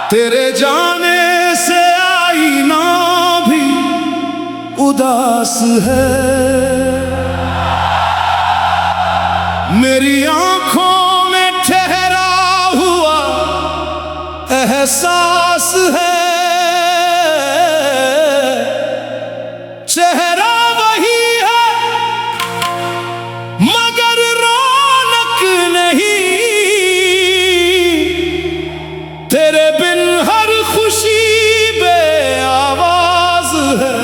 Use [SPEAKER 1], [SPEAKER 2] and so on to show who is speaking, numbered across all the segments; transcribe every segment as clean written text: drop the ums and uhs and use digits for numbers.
[SPEAKER 1] तेरे जाने से आईना भी उदास है, मेरी आंखों में ठहरा हुआ एहसास है। चेहरा वही है मगर रौनक नहीं, तेरे बिन हर खुशी बेआवाज है।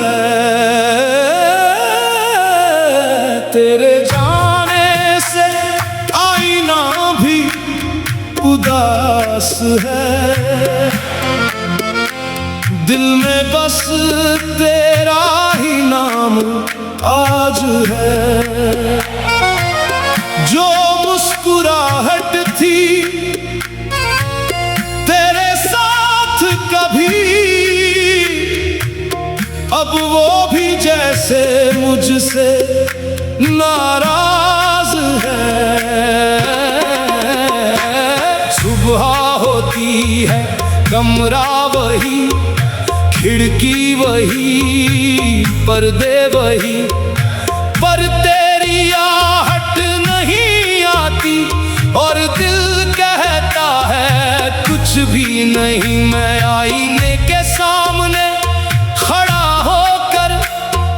[SPEAKER 1] तेरे जाने से आईना भी उदास है, दिल में बस तेरा ही नाम आज है। जो मुस्कुराहट थी तेरे साथ कभी, अब वो भी जैसे मुझसे नाराज है। सुबह होती है कमरा वही, खिड़की वही, पर्दे वही, पर तेरी आहट नहीं आती और दिल कहता है कुछ भी नहीं। मैं आईने के सामने खड़ा होकर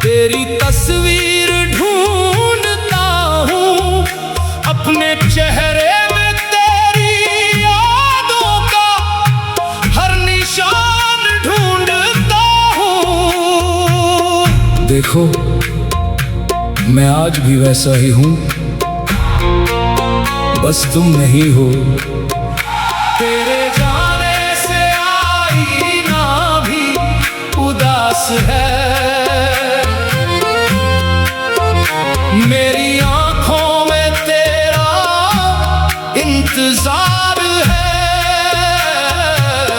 [SPEAKER 1] तेरी तस्वीर ढूंढता हूँ, अपने चेहरे में तेरी यादों का हर निशान ढूंढता हूँ। देखो मैं आज भी वैसा ही हूँ, बस तुम नहीं हो। तेरे जाने से आईना भी उदास है, मेरी आंखों में तेरा इंतजार है।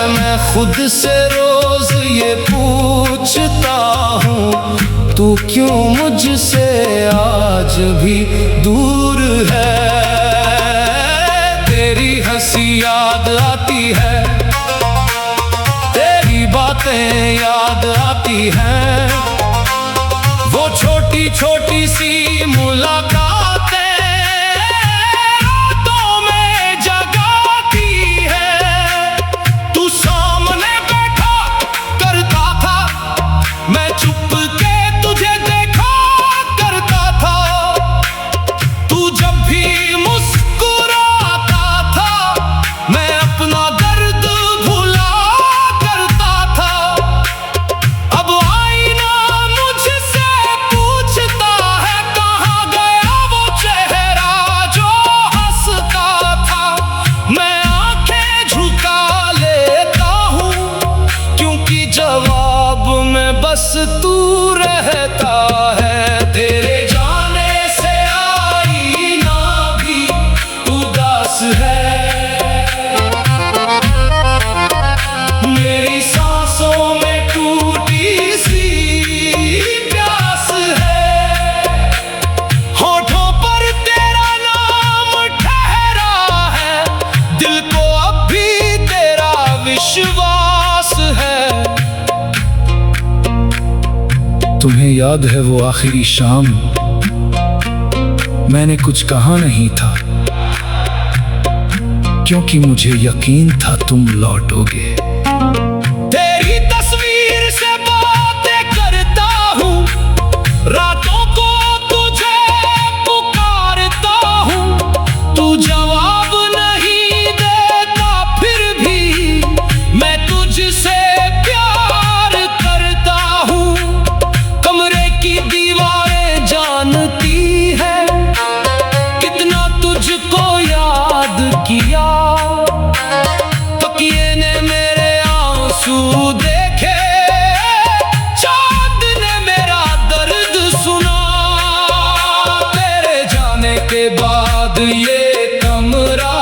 [SPEAKER 1] मैं खुद से रोज ये पूछता हूँ, तू क्यों मुझसे आज भी दूर है। तेरी हंसी याद आती है, तेरी बातें याद आती हैं, वो छोटी छोटी सी मुलाकातें रातों में जगाती है। तू सामने बैठा करता था, मैं चुप के तुझे देखा करता था। तू जब भी मुस्कुराता था मैं अपना दर्द भुला करता था। अब आईना मुझसे पूछता है कहाँ गया वो चेहरा जो हंसता था। मैं आंखें झुका लेता हूँ क्योंकि जवाब में बस तू रहता है। तेरे जाने से आईना भी उदास है, मेरी सांसों में टूटी सी प्यास है। होठों पर तेरा नाम ठहरा है, दिल को अब भी तेरा विश्वास है। तुम्हें याद है वो आखिरी शाम, मैंने कुछ कहा नहीं था क्योंकि मुझे यकीन था तुम लौटोगे। तेरी तस्वीर से बातें करता हूँ, रातों को तुझे पुकारता हूँ, तू जवाब नहीं देता फिर भी मैं तुझसे प्यार करता हूँ। कमरे की दीवारें जानती है कितना तुझको याद किया। तकिए ने मेरे आंसू देखे, चांद ने मेरा दर्द सुना। तेरे जाने के बाद ये कमरा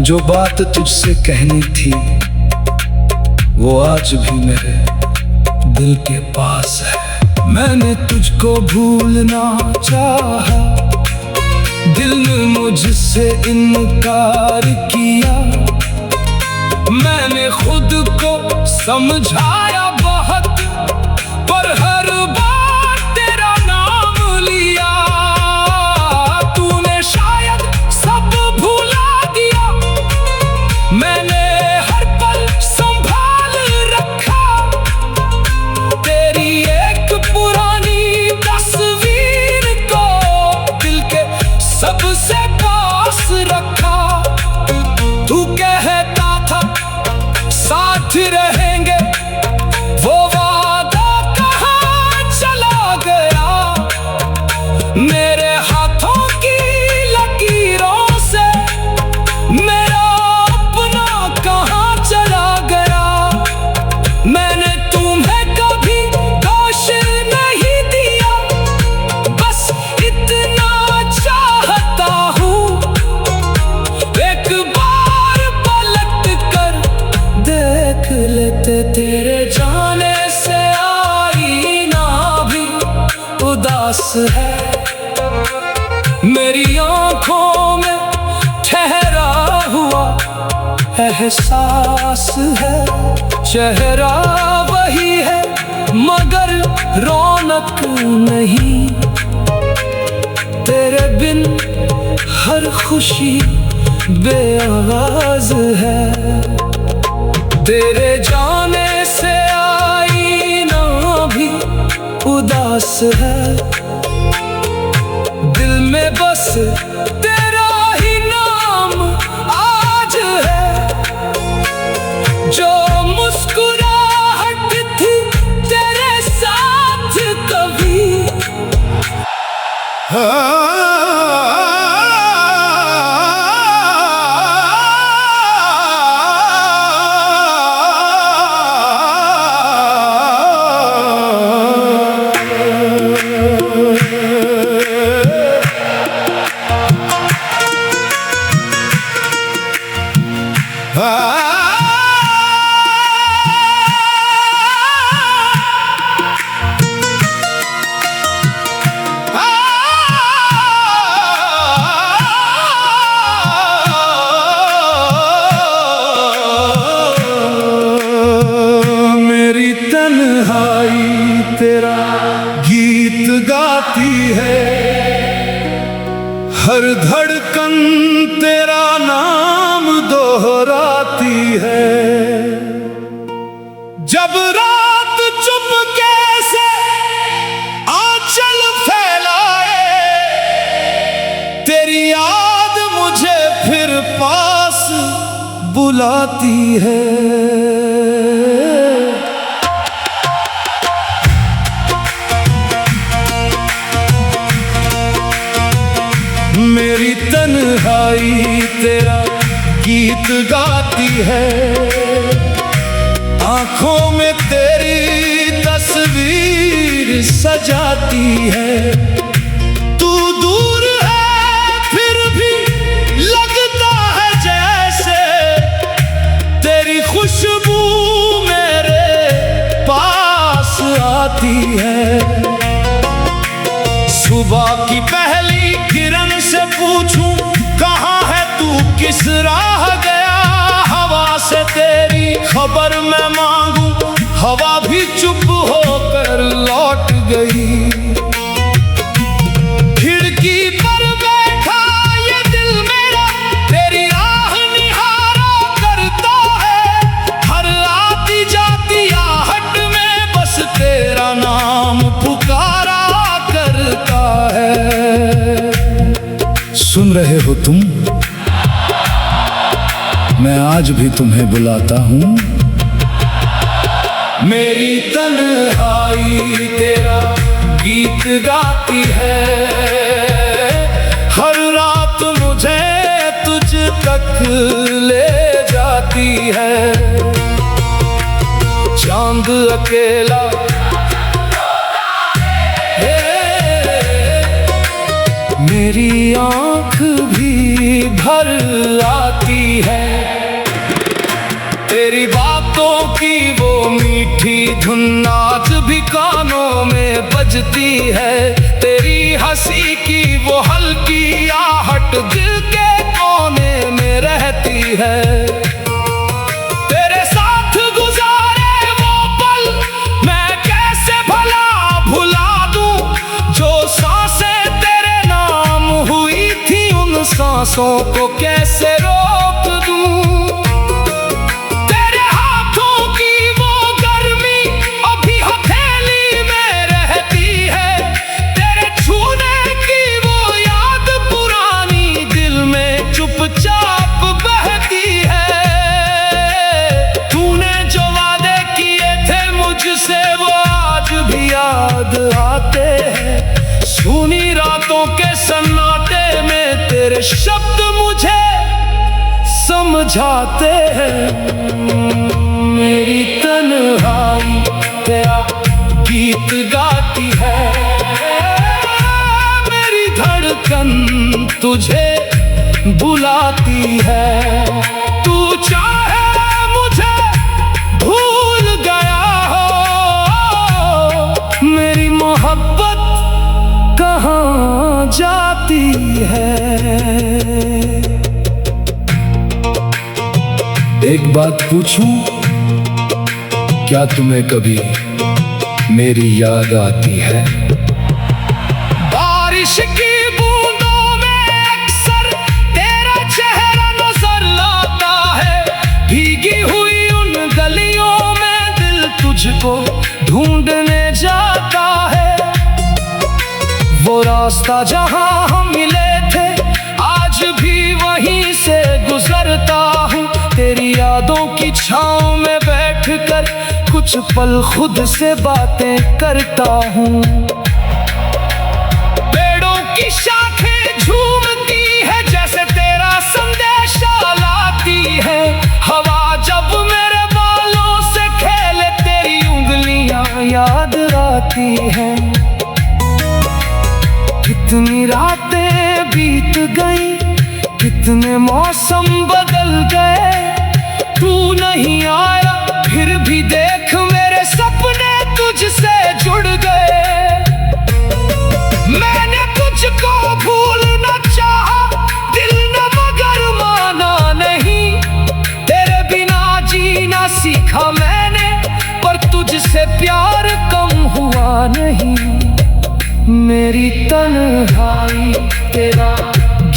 [SPEAKER 1] जो बात तुझसे कहनी थी वो आज भी मेरे दिल के पास है। मैंने तुझको भूलना चाहा, दिल ने मुझसे इनकार किया। मैंने खुद को समझाया बहुत, पर हर बार तेरा नाम लिया। तूने शायद सब भुला दिया, मैंने हर पल संभाल रखा। तेरी एक पुरानी तस्वीर को दिल के सबसे पास रखा। तू कहता था साथ रहेंगे, वो वादा कहाँ चला गया। मेरे हाथों की लकीरों से मेरा अपना कहाँ चला गया। मैंने तुम्हें कभी दोष नहीं दिया, बस इतना चाहता हूँ एक बार पलट कर देख लेते। तेरे जाने से आईना भी उदास है, मेरी आंखों में ठहरा हुआ एहसास है। चेहरा वही है मगर रौनक नहीं, तेरे बिन हर खुशी बेआवाज है। तेरे जाने से आईना भी उदास है, दिल में बस तेरा ही नाम आज है। जो मुस्कुराहट थी तेरे साथ कभी, मेरी तन्हाई तेरा गीत गाती है। हर धड़कन तेरा नाम दोहराती है। जब रात चुपके से आंचल फैलाए, तेरी याद मुझे फिर पास बुलाती है। मेरी तन्हाई तेरा गीत गाती है, आंखों में तेरी तस्वीर सजाती है। तू दूर है फिर भी लगता है जैसे तेरी खुशबू मेरे पास आती है। सुबह की पहली किरण से पूछूं कहाँ है तू, किस राह गया। हवा से तेरी खबर मैं मांगूं, हवा भी चुप होकर लौट गई। खिड़की पर बैठा ये दिल मेरा तेरी राह निहारा करता है। हर आती जाती आहट में बस तेरा नाम पुकारा करता है। सुन रहे हो तुम, मैं आज भी तुम्हें बुलाता हूँ। मेरी तन्हाई तेरा गीत गाती है, हर रात मुझे तुझ तक ले जाती है। चांद अकेला मेरी आँख भी भर आती है। तेरी बातों की वो मीठी धुन आज भी कानों में बजती है। तेरी हंसी की वो हल्की आहट दिल के कोने में रहती है। तेरे साथ गुजारे वो पल मैं कैसे भला भुला दूं, जो सांसें तेरे नाम हुई थी उन सांसों को कैसे रोक दूं। चुपचाप बहती है। तूने जो वादे किए थे मुझसे वो आज भी याद आते हैं। सूनी रातों के सन्नाटे में तेरे शब्द मुझे समझाते हैं। मेरी तन्हाई तेरा गीत गाती है। मेरी धड़कन तुझे बुलाती है। तू चाहे मुझे भूल गया हो, मेरी मोहब्बत कहाँ जाती है। एक बात पूछूं, क्या तुम्हें कभी मेरी याद आती है? बारिश की भीगी हुई उन गलियों में दिल तुझको ढूंढने जाता है। वो रास्ता जहां हम मिले थे आज भी वहीं से गुजरता हूँ। तेरी यादों की छांव में बैठकर कुछ पल खुद से बातें करता हूँ। पेड़ों की शाखें झूमती है जैसे तेरा संदेशा लाती है। हवा जब मेरे बालों से खेले तेरी उंगलियां याद आती हैं। कितनी रातें बीत गई, कितने मौसम बदल गए, तू नहीं आया फिर भी देख मेरे सपने तुझसे जुड़ गए। मैंने तुझको भूलना चाहा दिल ने मगर माना नहीं। जीना सीखा मैंने पर तुझसे प्यार कम हुआ नहीं। मेरी तन्हाई तेरा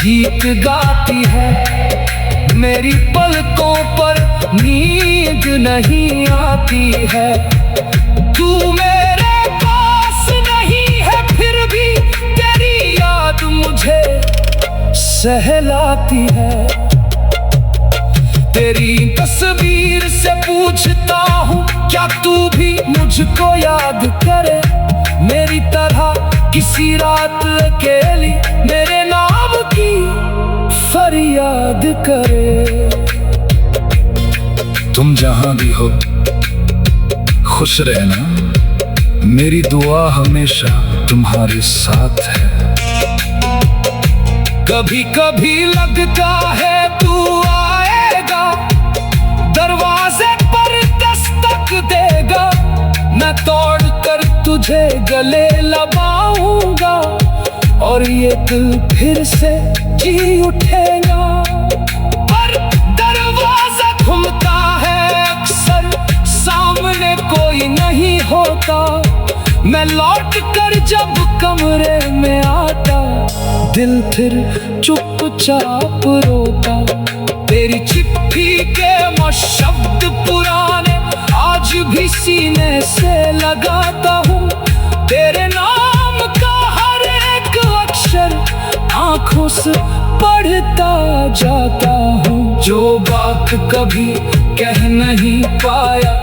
[SPEAKER 1] गीत गाती है। मेरी पलकों पर नींद नहीं आती है। तू मेरे पास नहीं है फिर भी तेरी याद मुझे सहलाती है। तेरी तस्वीर से पूछता हूँ क्या तू भी मुझको याद करे। मेरी तरह किसी रात अकेली मेरे नाम की फरियाद करे। तुम जहां भी हो खुश रहना, मेरी दुआ हमेशा तुम्हारे साथ है। कभी कभी लगता है तू आएगा, दरवाजे पर दस्तक देगा, मैं तोड़ कर तुझे गले लगाऊंगा और ये दिल फिर से जी उठेगा। पर दरवाजा घूमता है अक्सर, सामने कोई नहीं होता। मैं लौट कर जब कमरे में आता, दिल फिर चुपचाप रोता। तेरी चिट्ठी के वो शब्द पुराने आज भी सीने से लगाता हूँ। तेरे नाम का हर एक अक्षर आंखों से पढ़ता जाता हूँ। जो बात कभी कह नहीं पाया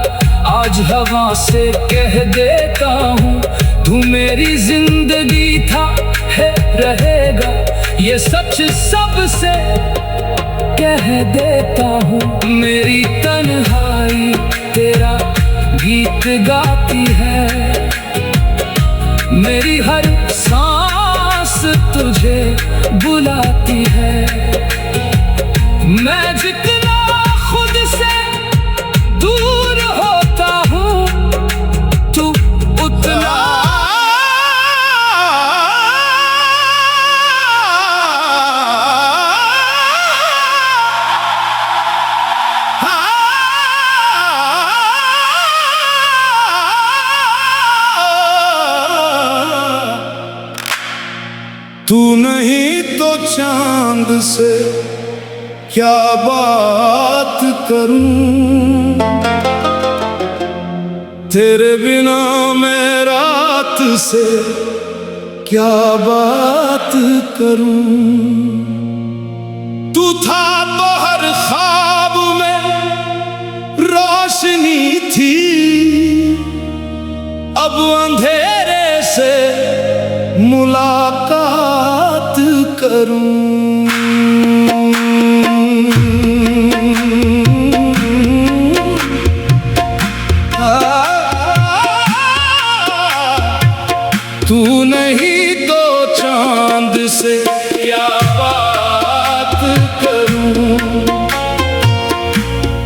[SPEAKER 1] आज हवा से कह देता हूँ। तू मेरी जिंदगी था, है, रहेगा, ये सच सबसे कह देता हूँ। मेरी तन्हाई तेरा गीत गाती है, मेरी हर सांस
[SPEAKER 2] तुझे बुलाती है। मैं जितना खुद से दूर होता हूँ, तू उतना
[SPEAKER 1] तू नहीं तो चांद से क्या बात करूं, तेरे बिना मैं रात से क्या बात करूं। तू था तो हर ख्वाब में रोशनी थी, अब अंधेरे से मुलाकात करूं। तू नहीं तो चांद से क्या बात करूं,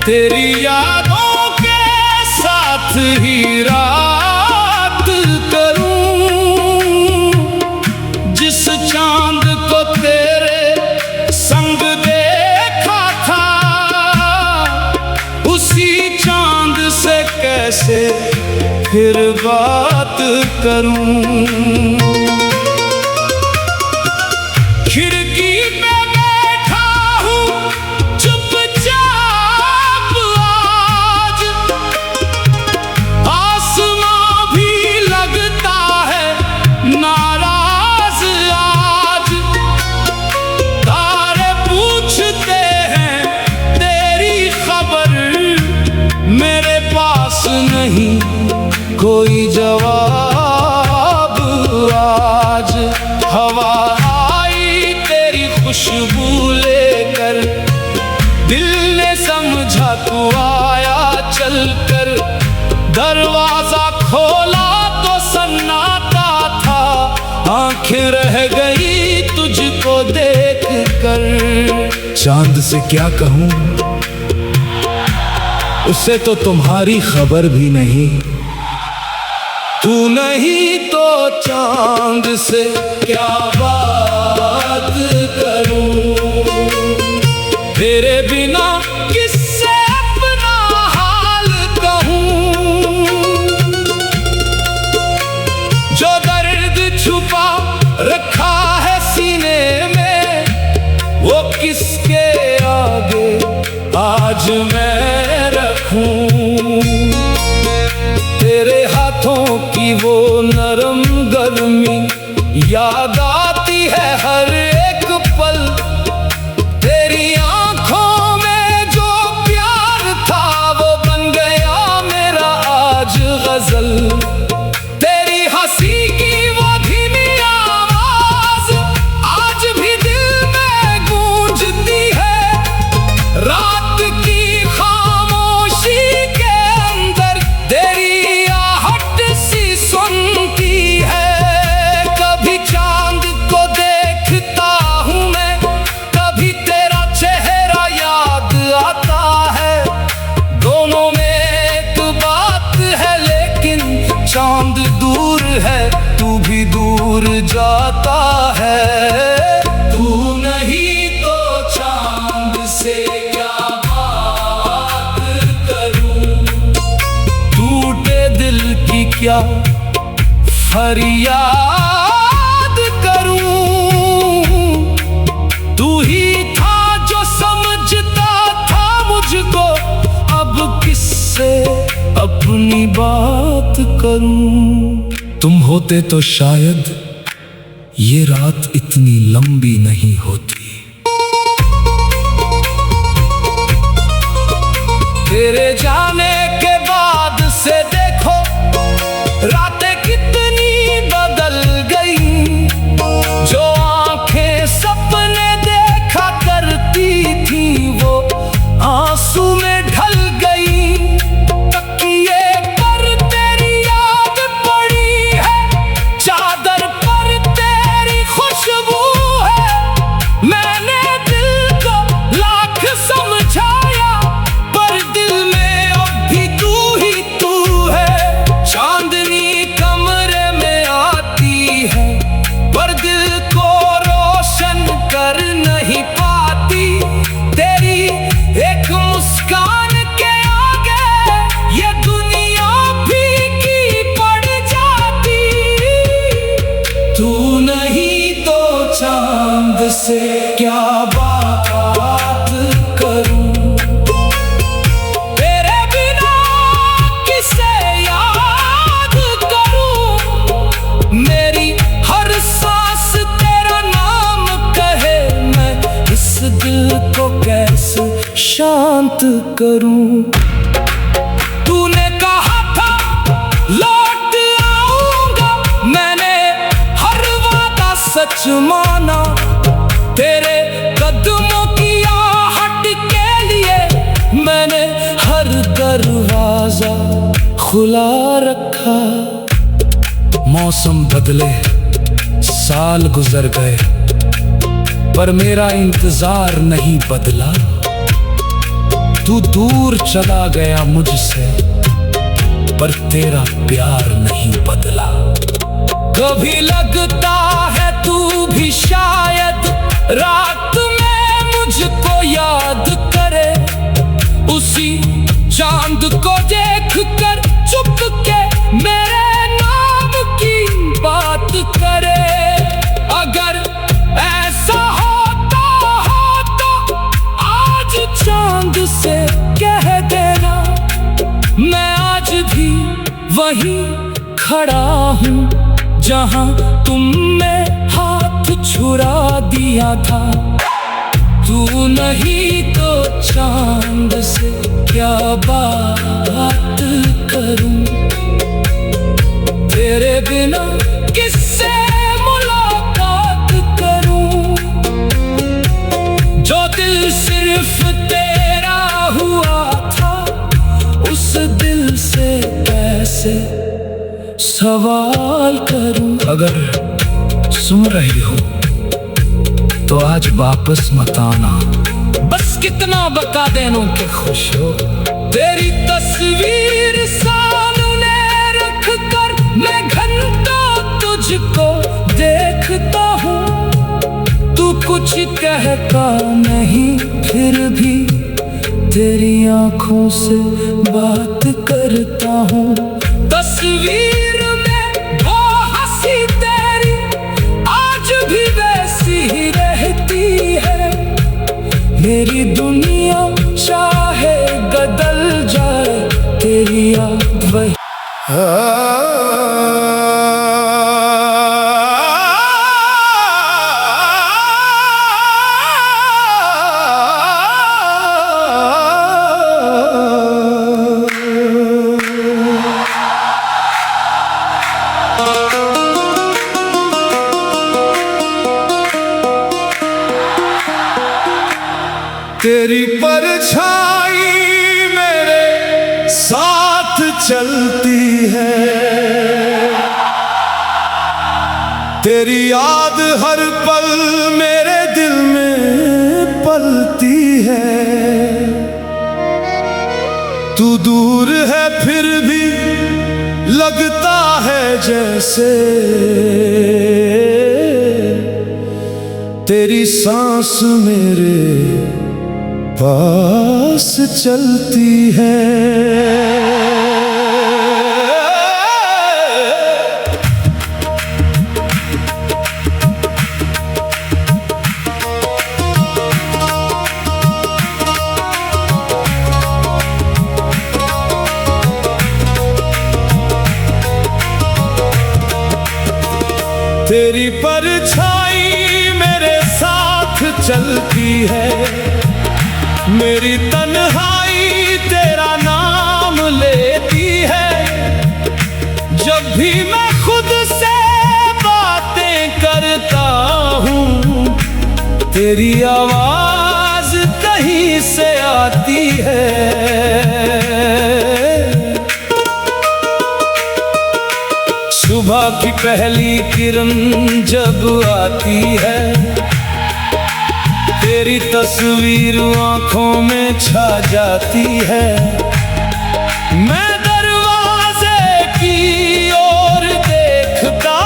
[SPEAKER 1] तेरी यादों के साथ ही रात करूं। जिस चांद को तेरे संग देखा था, उसी चांद से कैसे फिर बात करूं। खिड़की पे बैठा हूँ चुपचाप आज, आसमां भी लगता है नाराज आज। तारे पूछते हैं तेरी खबर, मेरे पास नहीं कोई जवाब आज। हवा आई तेरी खुशबू लेकर, दिल ने समझा तू आया चलकर। दरवाजा खोला तो सन्नाटा था, आंखें रह गई तुझको देख कर। चांद से क्या कहूँ, उससे तो तुम्हारी खबर भी नहीं। तू नहीं तो चांद से क्या बात करूं, तेरे बिना किससे अपना हाल कहूं। जो दर्द छुपा रखा है सीने में, वो किसके आगे आज मैं रखूं। तेरे हाथों की वो नरम गर्मी याद आती है हर एक पल। तेरी आंखों में जो प्यार था, वो बन गया मेरा आज गजल। तेरी हंसी की वो धीमी आवाज आज भी दिल में गूंजती है। रात की खामोशी के अंदर तेरी आहट सी सुनती है। कभी चांद को देखता हूँ मैं, कभी तेरा चेहरा याद आता है। दोनों में एक बात है लेकिन चांद दूर है, तू भी दूर जाता है। तू नहीं तो चांद से क्या बात करूं, टूटे दिल की क्या फरियाद करूं। तू ही था जो समझता था मुझको, अब किससे अपनी बात करूं। तुम होते तो शायद ये रात इतनी लंबी नहीं होती। तेरे जाने के बाद से देखो रातें कितनी बदल गई। जो आंखें सपने देखा करती थी, वो आंसू में ढल गई। तकिए पर तेरी याद पड़ी है, चादर पर तेरी खुशबू
[SPEAKER 2] शांत करूं। तूने कहा था लौट आऊंगा, मैंने हर वादा सच माना। तेरे कदमों की आहट के लिए मैंने हर दरवाजा खुला रखा। मौसम बदले, साल गुजर गए, पर मेरा इंतजार नहीं बदला। तू दूर चला गया मुझसे, पर तेरा प्यार नहीं बदला। कभी लगता है तू भी शायद रात में मुझको याद करे, उसी चांद को देख कर चुप के मेरे नाम की बात करे। अगर ऐसा होता हो तो आज चांद से कह देना, मैं आज भी वहीं खड़ा हूँ जहाँ तुमने हाथ छुरा दिया था। तू नहीं तो चांद से क्या बात करूं, तेरे बिना किससे मुलाकात करूं। जो दिल सिर्फ तेरा हुआ था, उस दिल से कैसे सवाल करूं। अगर सुन रही हो तो आज वापस मत आना, बस कितना बका देनों के खुश हो। तेरी तस्वीर सामने रख कर मैं घंटों तुझको देखता हूँ। तू कुछ कहता नहीं, फिर भी तेरी आंखों से बात करता हूँ। तस्वीर में वो हंसी तेरी आज भी वैसी ही रहती है। मेरी दुनिया चाहे बदल जाए, तेरी याद वही।
[SPEAKER 1] तेरी परछाई मेरे साथ चलती है, तेरी याद हर पल मेरे दिल में पलती है। तू दूर है फिर भी लगता है जैसे तेरी सांस मेरे पास चलती है। तेरी परछाई मेरे साथ चलती है, मेरी तन्हाई तेरा नाम लेती है। जब भी मैं खुद से बातें करता हूँ, तेरी आवाज कहीं से आती है। सुबह की पहली किरण जब आती है, तेरी तस्वीर आंखों में छा जाती है। मैं दरवाजे की ओर देखता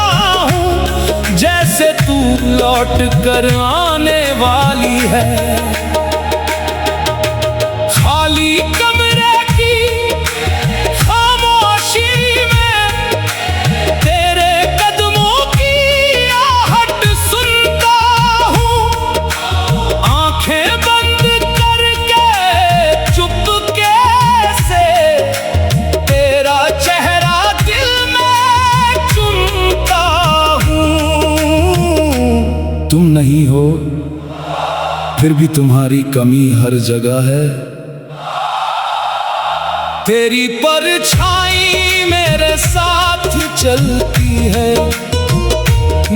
[SPEAKER 1] हूँ, जैसे तू लौट कर आने वाली है। खाली कमरे की खामोशी में तेरे कदमों की आहट सुनता हूँ। आंखें बंद करके चुपके से तेरा चेहरा दिल में चुनता हूँ। तुम नहीं हो फिर भी तुम्हारी कमी हर जगह है। तेरी परछाई मेरे साथ चलती है,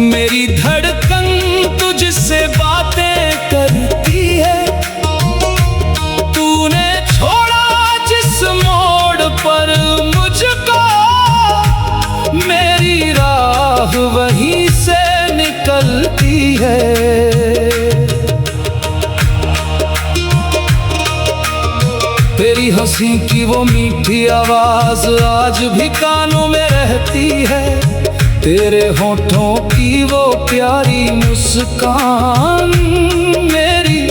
[SPEAKER 1] मेरी धड़कन तुझसे बातें करती है। तूने छोड़ा जिस मोड़ पर मुझको, मेरी राह वहीं से निकलती है। तेरी हंसी की वो मीठी आवाज आज भी कानों में रहती है, तेरे होठों की वो प्यारी मुस्कान मेरी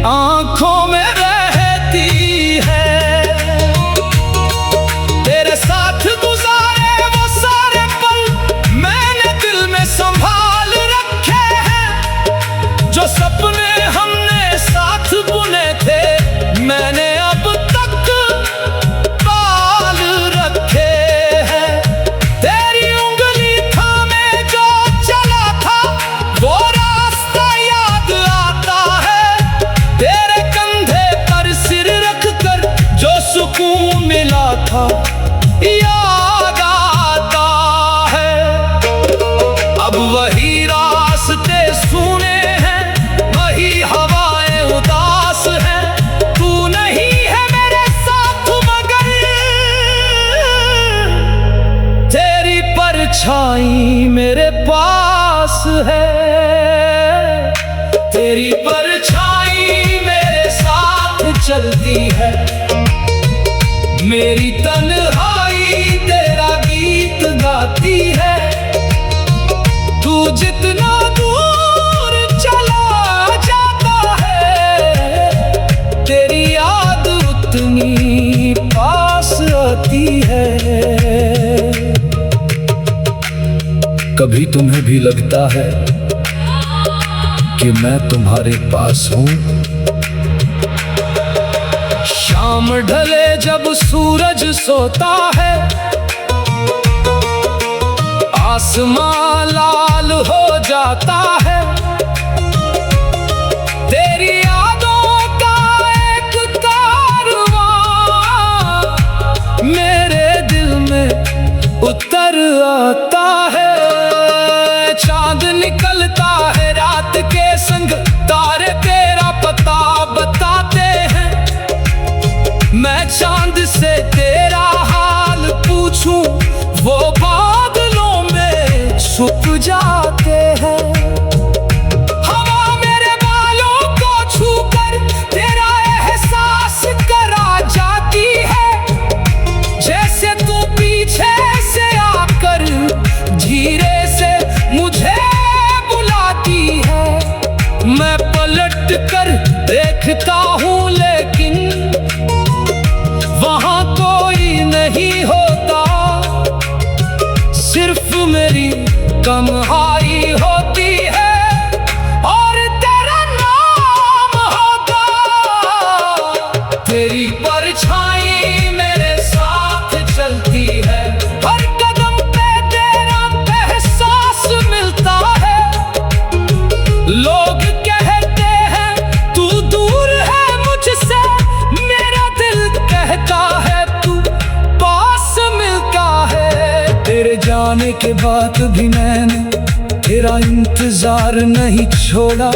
[SPEAKER 1] आंखों में रहती है। तेरे साथ गुजारे वो सारे पल मैंने दिल में संभाल रखे हैं, जो सपने हमने साथ बुने थे मैंने अब तक पाल रखे हैं। तेरी उंगली थामे जो चला था वो रास्ता याद आता है, तेरे कंधे पर सिर रख कर जो सुकून मिला था याद आता है। अब वही रास्ते सूने हैं, वही हवाएं उदास हैं, तू नहीं है मेरे साथ मगर तेरी परछाई मेरे पास है। तेरी परछाई मेरे साथ चलती है, मेरी तन्हाई तेरा गीत गाती है। तू जितना दूर चला जाता है, तेरी याद उतनी पास आती है। कभी तुम्हें भी लगता है कि मैं तुम्हारे पास हूँ? शाम ढले जब सूरज सोता है, आसमां लाल हो जाता है, तेरी यादों का एक कारवां मेरे दिल में उतर आता है। चांद निकलता है रात के संग, तारे तेरा पता बताते हैं। मैं चांद से तेरा हाल पूछूं, वो बादलों में छुप जाते हैं। हवा मेरे बालों को छूकर तेरा एहसास करा जाती है, जैसे तू पीछे से आकर धीरे से मुझे बुलाती है। मैं पलट कर देखता हूँ लेकिन वहाँ कोई नहीं होता, सिर्फ मेरी तन्हाई होती है और तेरा नाम होता। तेरी परछाई मेरे साथ चलती है, हर कदम पे तेरा एहसास मिलता है। लोग कहते हैं तू दूर है मुझसे, मेरा दिल कहता है तू पास मिलता है। तेरे जाने के बाद भी मैंने तेरा इंतजार नहीं छोड़ा,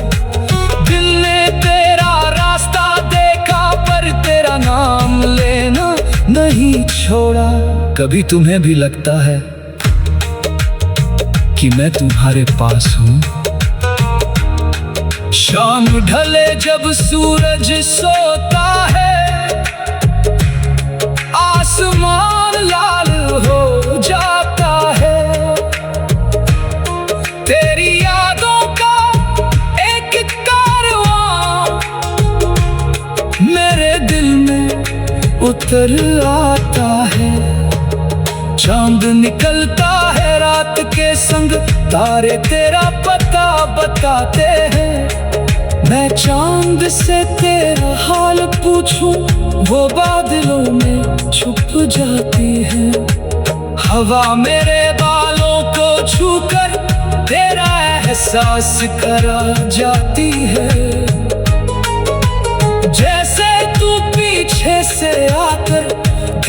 [SPEAKER 1] दिल ने तेरा रास्ता देखा पर तेरा नाम लेना नहीं छोड़ा। कभी तुम्हें भी लगता है कि मैं तुम्हारे पास हूँ? शाम ढले जब सूरज सोता है, आसमान लाल हो जाता है, तेरी यादों का एक कारवां मेरे दिल में उतर आता है। चांद निकलता है रात के संग, तारे तेरा पता बताते हैं। मैं चांद से तेरा हाल पूछूं, वो बादलों में छुप जाती है। हवा मेरे बालों को छूकर तेरा एहसास करा जाती है, जैसे तू पीछे से आकर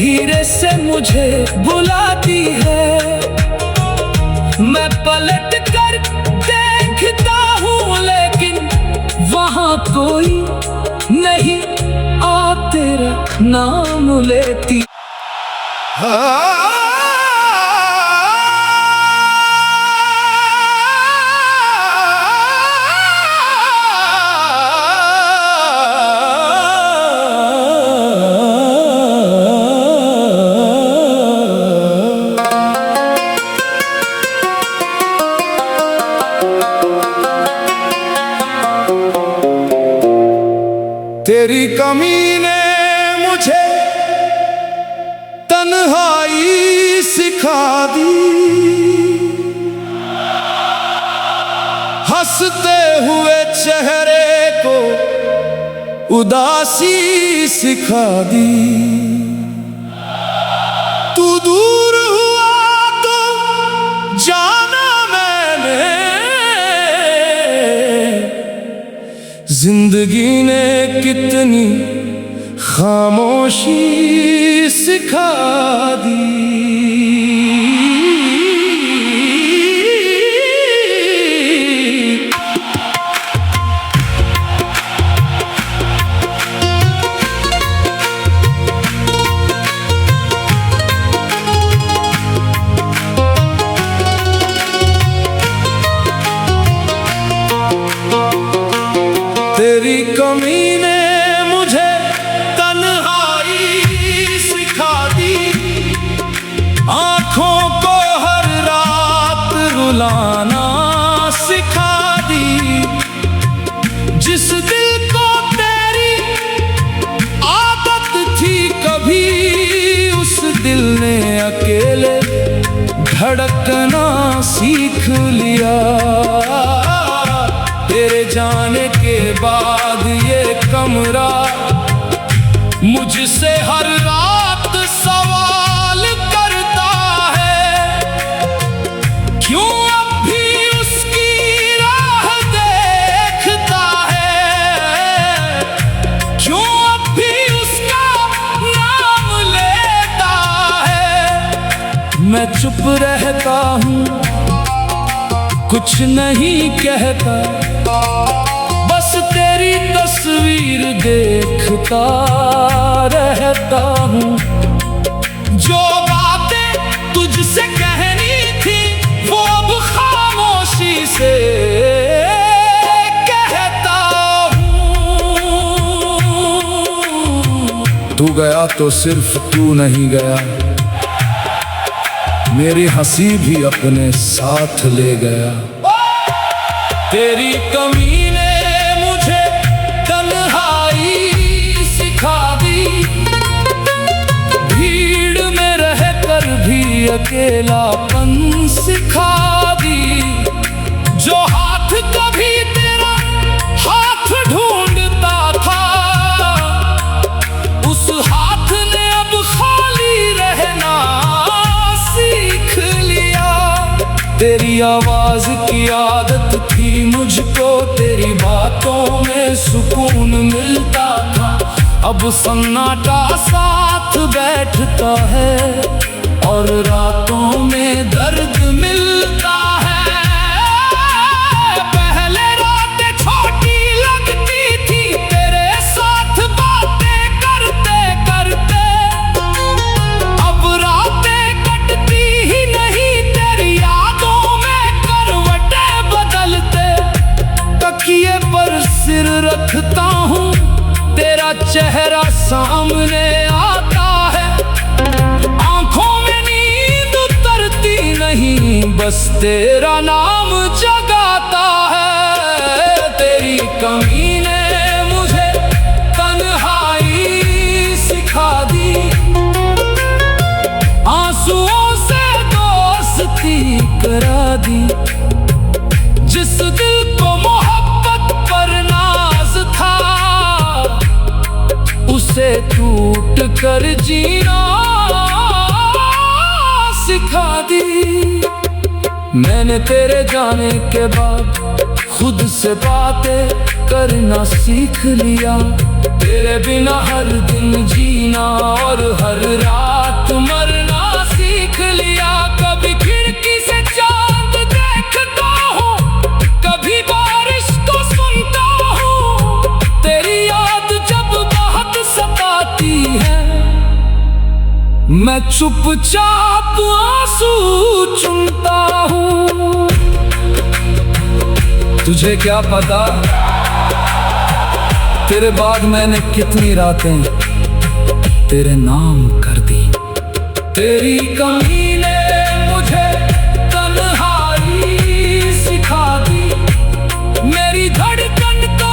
[SPEAKER 2] धीरे से मुझे बुलाती है। मैं पलट कर देखता हूँ लेकिन वहाँ कोई नहीं, आ तेरा नाम लेती।
[SPEAKER 1] तेरी कमी ने मुझे तन्हाई सिखा दी, हंसते हुए चेहरे को उदासी सिखा दी। तू दूर हुआ तो जाना मैंने, जिंदगी ने कितनी खामोशी सिखा दी। तेरी कमी ने मुझे तन्हाई सिखा दी, आँखों को हर रात रुलाना सिखा दी। जिस दिल को तेरी आदत थी कभी, उस दिल ने अकेले धड़कना सीख लिया। तेरे जाने के बाद ये कमरा मुझसे हर रात सवाल करता है, क्यों अब भी उसकी राह देखता है, क्यों अब भी उसका नाम लेता है। मैं चुप रहता हूँ, कुछ नहीं कहता, बस तेरी तस्वीर देखता रहता हूँ। जो बातें तुझसे कहनी थी वो अब खामोशी से कहता हूँ। तू गया तो सिर्फ तू नहीं गया, मेरी हंसी भी अपने साथ ले गया। तेरी कमी ने मुझे तन्हाई सिखा दी, भीड़ में रहकर भी अकेलापन सिखा दी। जो हाथ कभी तेरा हाथ ढूंढता था, उस हाथ ने अब खाली रहना सीख लिया। तेरी आवाज की आदत थी मुझको, तेरी बातों में सुकून मिलता था। अब सन्नाटा साथ बैठता है और रातों में दर्द मिलता है। पहले रातें छोटी लगती थी तेरे साथ बातें करते करते, अब रातें कटती ही नहीं तेरी यादों में करवटें बदलते। तकिए पर सिर रखता हूँ, तेरा चेहरा सामने आता है। आंखों में नींद उतरती नहीं, बस तेरा नाम जगाता है। तेरी कमी ने मुझे तन्हाई सिखा दी, आंसुओं से दोस्ती करा दी। जिस दिल को मोहब्बत पर नाज था, उसे टूट कर जीना सिखा दी। मैंने तेरे जाने के बाद खुद से बातें करना सीख लिया। तेरे बिना हर दिन जीना
[SPEAKER 2] जीना और हर रात मरना सीख लिया। कभी खिड़की से चांद देखता हूँ, कभी बारिश को सुनता हूँ। तेरी याद जब बहुत सताती है, मैं चुपचाप आंसू चुनता हूँ। तुझे क्या पता तेरे बाद मैंने कितनी रातें तेरे नाम कर दी। तेरी कमी ने मुझे तन्हाई सिखा दी, मेरी धड़कन को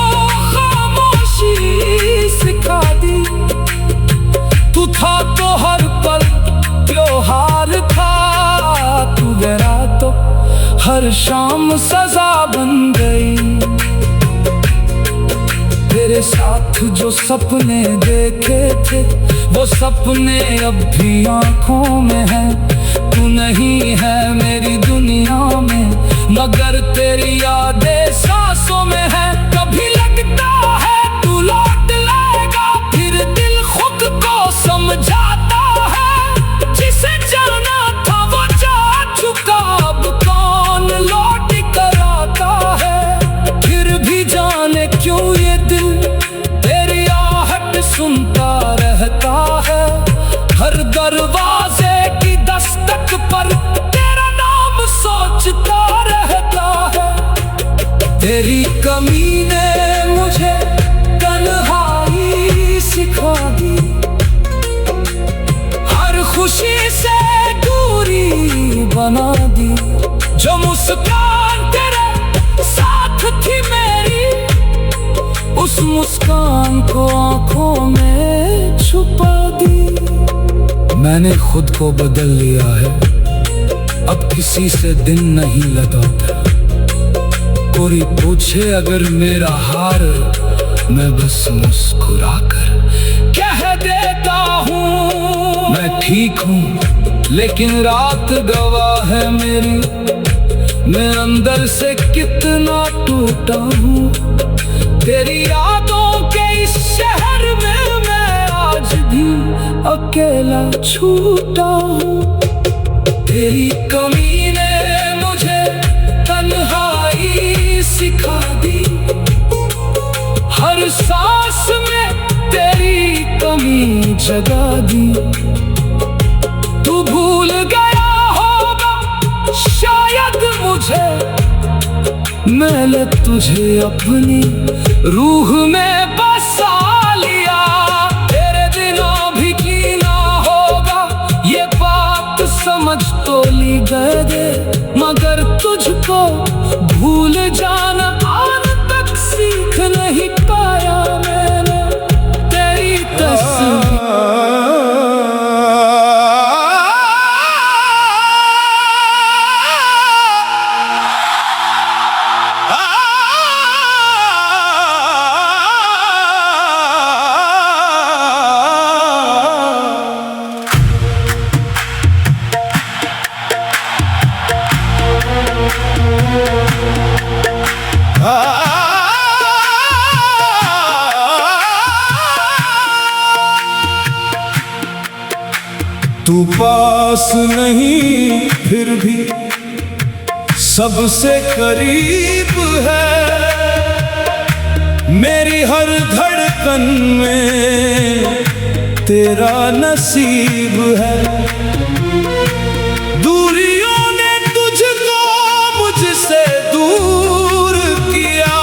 [SPEAKER 2] खामोशी सिखा दी। तू था तो हर पल त्योहार था, तू गया तो हर शाम सजा बन गई। तेरे साथ जो सपने देखे थे, वो सपने अब भी आंखों में हैं। तू नहीं है मेरी दुनिया में, मगर तेरी यादें सांसों में है। कभी लगता है तू लौट लाएगा, फिर दिल खुद को समझाता है। जिसे जाना था वो जा चुका, अब कौन लौट कर आता है। फिर भी जाने क्यों ये दिल तेरी आहट सुनता रहता है। हर दरवाजे की दस्तक पर तेरा नाम सोचता रहता है। तेरी कमी ने मुझे तन्हाई सिखा दी, हर खुशी से दूरी बना दी। जो मुस्कान तेरे साथ थी मेरी, उस मुस्कान को आंखों में छुपा दी। मैंने खुद को बदल लिया है, अब किसी से दिन नहीं लगाता। कोई पूछे अगर मेरा हार, मैं बस मुस्कुराकर कह देता हूँ मैं ठीक हूँ। लेकिन रात गवाह है मेरी, मैं अंदर से कितना टूटा हूँ। तेरी यादों के इस शहर में मैं आज भी अकेला छूटा हूँ। तेरी कमी ने मुझे तन्हाई सिखा दी, हर सांस में तेरी कमी जगा दी। तू भूल गया होगा शायद मुझे, मैंने तुझे अपनी रूह में बसा लिया। तेरे बिना भी जीना होगा, ये बात समझ तो ली गए, मगर तुझको भूल जाना आज तक सीख नहीं पाया मैंने। तेरी तस्वीर
[SPEAKER 1] तू पास नहीं फिर भी सबसे करीब है। मेरी हर धड़कन में तेरा नसीब है। दूरियों ने तुझको मुझसे दूर किया,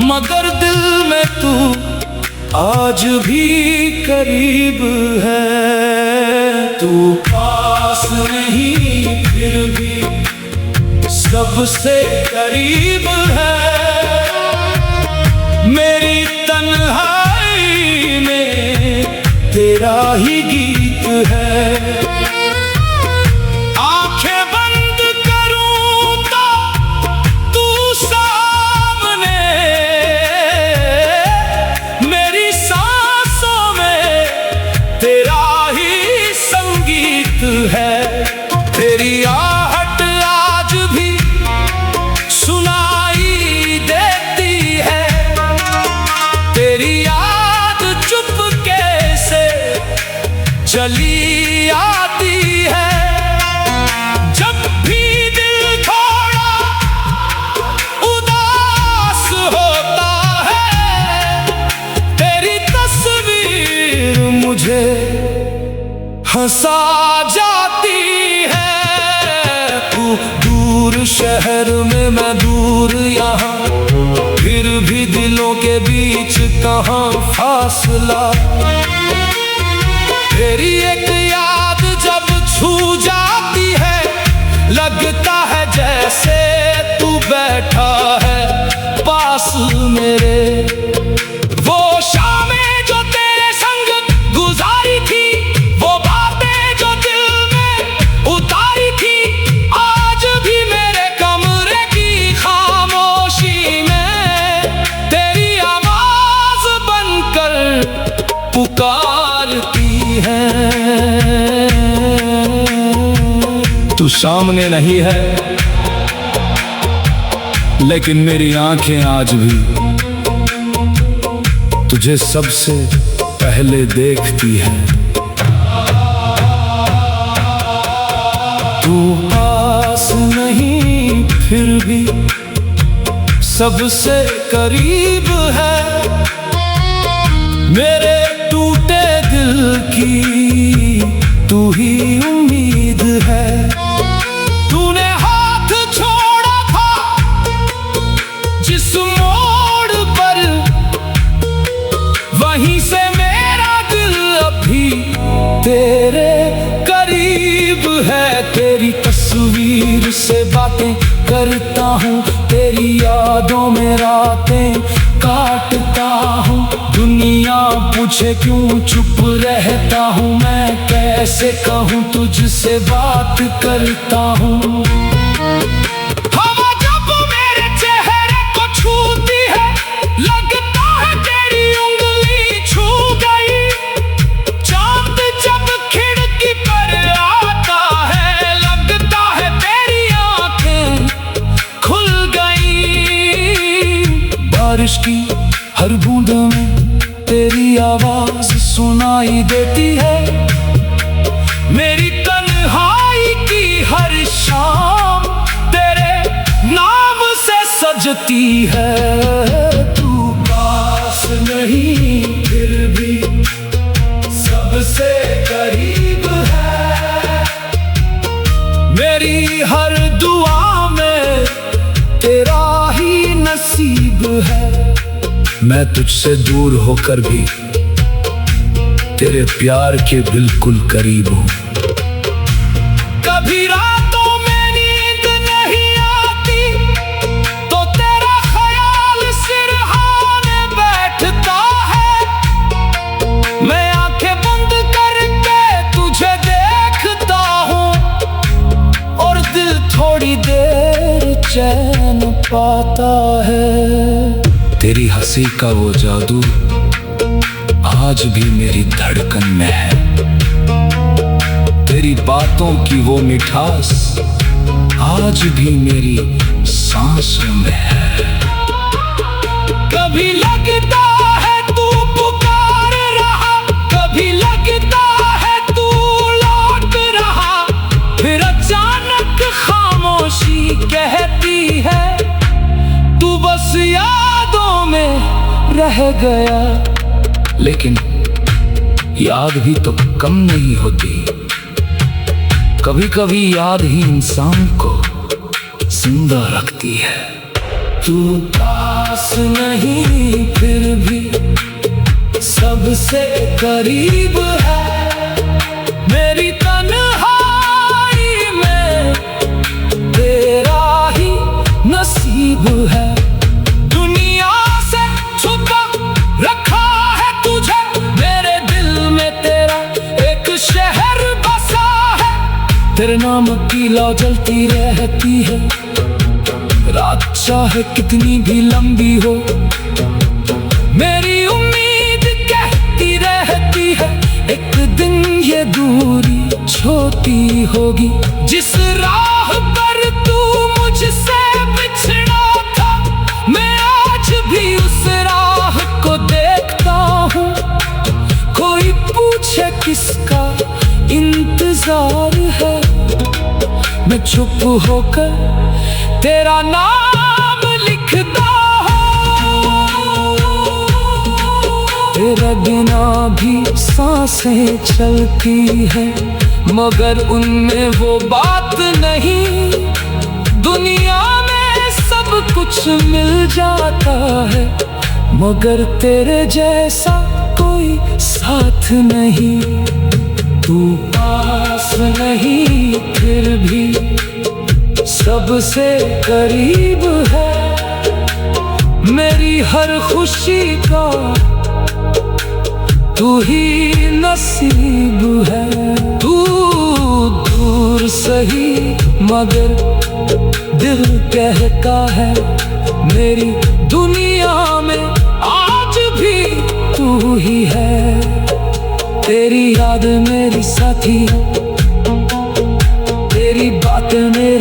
[SPEAKER 1] मगर दिल में तू आज भी करीब है। तू पास नहीं फिर भी सबसे करीब है। मेरी तन्हाई में तेरा ही गीत है। आंखें बंद करूं तो तू सामने, मेरी सांसों में तेरा ही संगीत है। तेरी आहट आज भी सुनाई देती है। तेरी याद
[SPEAKER 2] मुझे हंसा जाती है। तू दूर शहर में, मैं दूर यहाँ, फिर भी दिलों के बीच कहाँ फासला। तेरी एक याद जब छू जाती है, लगता है जैसे तू बैठा है पास मेरे। वो शामें जो तेरे संग गुजारी थी, वो बातें जो दिल में उतारी थी, आज भी मेरे कमरे की खामोशी में तेरी आवाज बनकर पुकारती है। तू सामने नहीं है, लेकिन मेरी आंखें आज भी तुझे सबसे पहले देखती है। तू पास नहीं, फिर भी सबसे करीब है। मेरे टूटे दिल की तू ही उम्मीद है। तूने हाथ छोड़ा था जिस मोड़ पर, वहीं से मेरा दिल अभी तेरे करीब है। तेरी तस्वीर से बातें करता हूँ, तेरी यादों में रातें काटता हूँ। दुनिया पूछे क्यों चुप रहता हूँ, मैं कैसे कहूँ तुझसे बात करता हूँ। हवा जब मेरे चेहरे को छूती है, लगता है तेरी उंगली छू गई। चांद जब खिड़की पर आता है, लगता है तेरी आंखें खुल गई। बारिश की हर बूंद में तेरी आवाज सुनाई देती है। मेरी तन्हाई की हर शाम तेरे नाम से सजती है। तू पास नहीं, फिर भी सबसे करीब है। मेरी हर दुआ में तेरा ही नसीब है। मैं तुझसे दूर होकर भी तेरे प्यार के बिल्कुल करीब हूँ। कभी रातों में नींद नहीं आती, तो तेरा ख्याल सिरहाने बैठता है। मैं आंखें बंद करके तुझे देखता हूँ, और दिल थोड़ी देर चैन पाता है। तेरी हंसी का वो जादू आज भी मेरी धड़कन में है। तेरी बातों की वो मिठास आज भी मेरी सांसों में है। कभी लगता है तू पुकार रहा, कभी लगता है तू लौट रहा, फिर अचानक खामोशी कहती है तू बस यादों में रह गया। लेकिन याद भी तो कम नहीं होती, कभी कभी याद ही इंसान को जिंदा रखती है। तू पास नहीं, फिर भी सबसे करीब है। मेरी तन्हाई में तेरा ही नसीब है। दुनिया से छुपा रखा है तुझे, मेरे दिल में तेरा एक शहर बसा है। तेरे नाम की लौ जलती रहती है, रात चाहे कितनी भी लंबी हो। मेरी उम्मीद कहती रहती है एक दिन ये दूरी छोटी होगी। जिस राह पर तू मुझसे बिछड़ा था, मैं आज भी उस राह को देखता हूँ। कोई पूछे किसका इंतजार है, मैं चुप होकर तेरा नाम लिखता हूँ। तेरे बिना भी सांसें चलती है, मगर उनमें वो बात नहीं। दुनिया में सब कुछ मिल जाता है, मगर तेरे जैसा कोई साथ नहीं। तू पास नहीं फिर भी सबसे करीब है, मेरी हर खुशी का तू ही नसीब है। तू दूर सही मगर दिल कहता है, मेरी दुनिया में आज भी तू ही है। तेरी याद मेरी साथी है, तेरी बातें मेरी